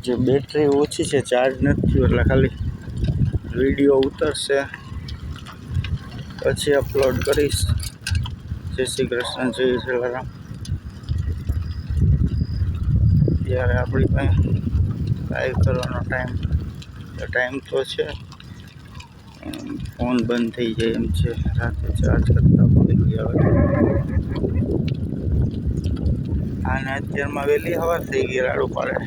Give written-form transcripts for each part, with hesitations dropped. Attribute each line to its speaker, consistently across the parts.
Speaker 1: જે બેટરી ઓછી છે, ચાર્જ નથી થયું, એટલે ખાલી વિડીયો ઉતરશે પછી અપલોડ કરીશ. જય શ્રી કૃષ્ણ, જય જલારામ. ત્યારે આપણી પાસે લાઈવ કરવાનો ટાઈમ તો છે, ફોન બંધ થઈ જાય એમ છે. રાતે ચાર્જ કરતા ભૂલી ગયા હોય. આને અત્યારમાં વહેલી હવાર થઈ ગઈ, રાડું પાડે.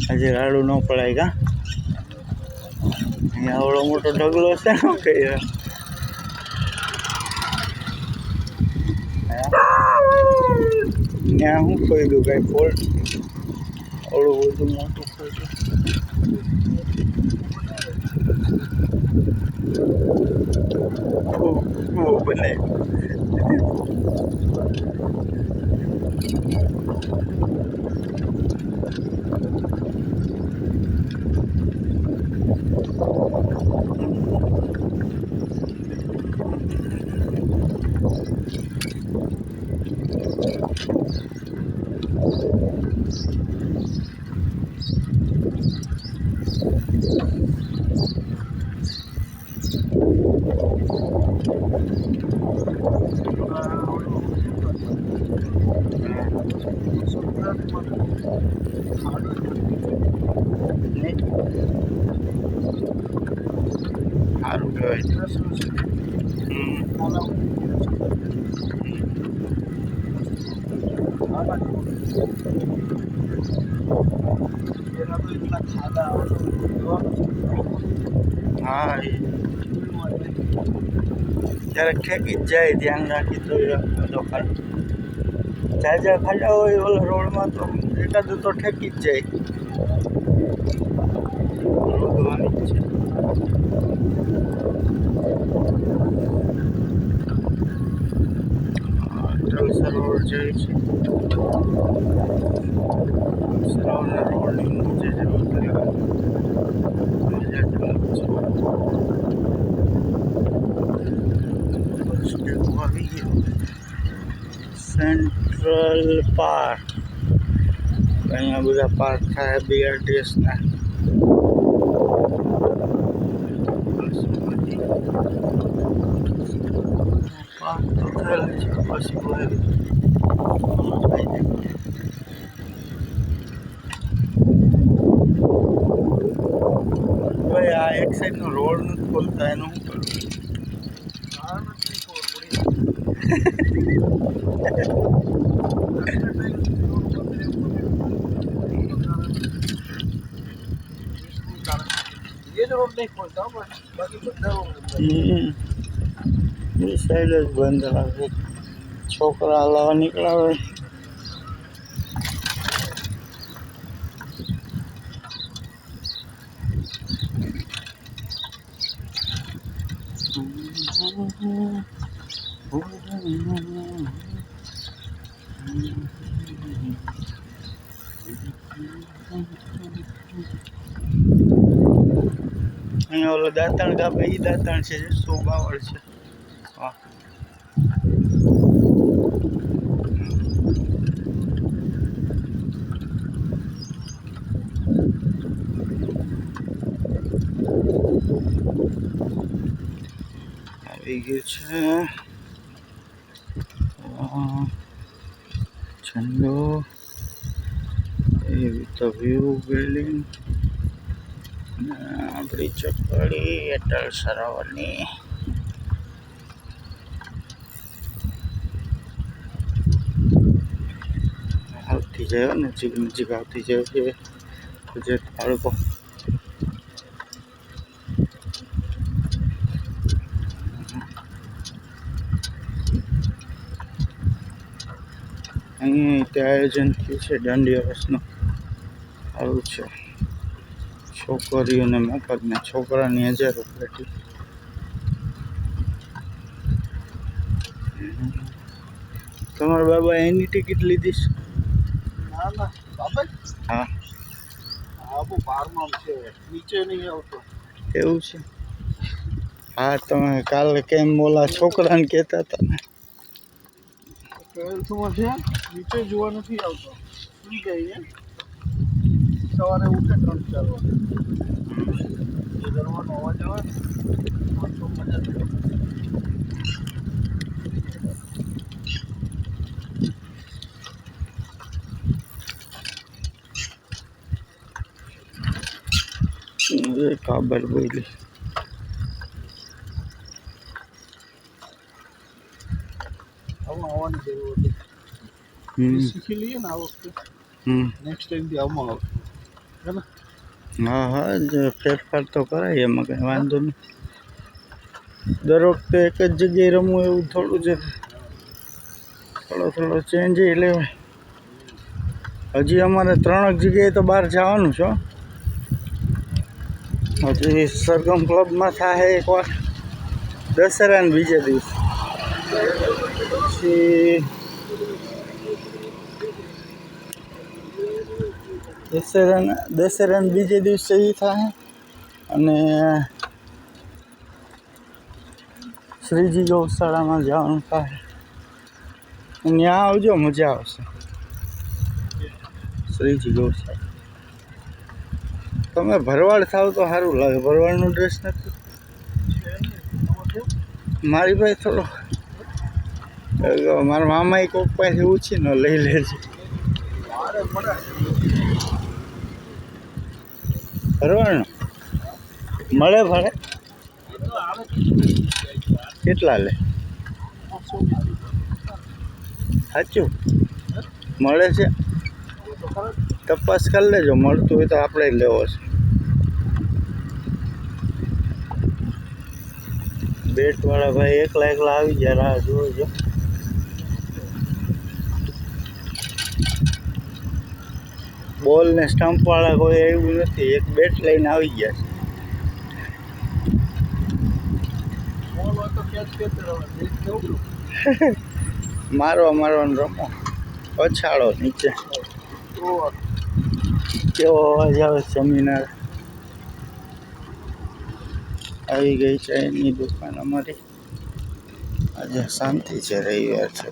Speaker 1: આજે રાડું ન પડાય કા? અહીંયા આવડો મોટો ઢગલો છે ને કઈ ત્યાં હું કહી દઉં કાંઈ ફોલ્ટ આવડું બધું મોટું ખોટું બનાવ્યું. સારું કહેવાય. હા, ક્યારેક ઠેકી જ જાય, ધ્યાન રાખી તો દુકાન જાજા ખાડા હોય ઓલા રોડમાં તો એકાદું તો ઠેકી જ જાય. રોડવાની છે. સરોવર જાય છે. સરોવરના રોડની નીચે જવું સેન્ટ્રલ પાર્ક. અહીંયા બધા પાર્ક થાય BRTSના. પાર્ક તો થયેલા છે પછી ભાઈ આ એક સાઈડનો રોડ નથી ખોલતા, એનું શું કરું? એ સાઈડ જ બંધ રાખે. છોકરા હલાવા નીકળ્યા હોય. અહીંયા ઓલો દાંતણ કાપે, એ દાંતણ છે, શું બાવળ છે. હા, આવી ગયું છે ઠંડો. એવી તો વ્યૂ બિલ્ડિંગ આપણી ચોકડી અટલ સરોવરની. આવતી જાય નજીક આવતી જાય છે ગુજરાત બાળકો. અહીં તે આયોજન થયું છે દાંડિયા રસનું. સારું છે. છોકરીઓને મફત ને છોકરાની 1000 રૂપિયા. તમારા બાબા એની ટિકિટ લીધી છે?
Speaker 2: ના ના બાબા.
Speaker 1: હા,
Speaker 2: આબુ 12માં છે, નીચે નહીં આવતો.
Speaker 1: એવું છે. હા તમે કાલે કેમ બોલા છોકરાને કહેતા હતા ને
Speaker 2: ટ્વેલ્થમાં છે નીચે જોવા નથી આવતો સુઈ જાય સવારે ઉઠે 3-4 વાગે એ દરવાનો અવાજ આવે ને તો મજા આવે.
Speaker 1: ખબર બોલી
Speaker 2: આમાં આવવાની જરૂર હતી શીખી લઈએ ને આ વખતે નેક્સ્ટ ટાઈમથી આમાં આવશે હે ને.
Speaker 1: હા હા ફેરફાર તો કરાય એમાં કંઈ વાંધો નહીં. દર વખતે એક જ જગ્યાએ રમવું એવું થોડું છે. થોડો ચેન્જ લેવાય. હજી અમારે 3 જગ્યાએ તો બહાર જવાનું છે. હજી સરગમ ક્લબમાં થાય એકવાર દશેરાને બીજે દિવસ પછી દશેરાને બીજે દિવસે એ થાય અને શ્રીજી ગૌશાળામાં જવાનું થાય. ત્યાં આવજો મજા આવશે. શ્રીજી ગૌશાળા તમે ભરવાડ થાવ તો સારું લાગે. ભરવાડનો ડ્રેસ નથી મારી પાસે થોડો. મારા મામાએ કોક પાસે ઉછીનો લઈ લેજે. ભરવાડનો મળે ભાડે કેટલા લે? સાચું મળે છે? તપાસ કરી લેજો. મળતું હોય તો આપણે જ લેવો છે. બેટવાળા ભાઈ એકલા આવી ગયા. રાહ જોજો. બોલ ને સ્ટમ્પ વાળા કોઈ એવું નથી. એક બેટ લઈને આવી ગયા છે. મારવાનું રમો. પછાડો નીચે કેવો અવાજ આવે. જમીનાર આવી ગઈ છે એની દુકાન અમારી. આજે શાંતિ છે, રવિવાર છે.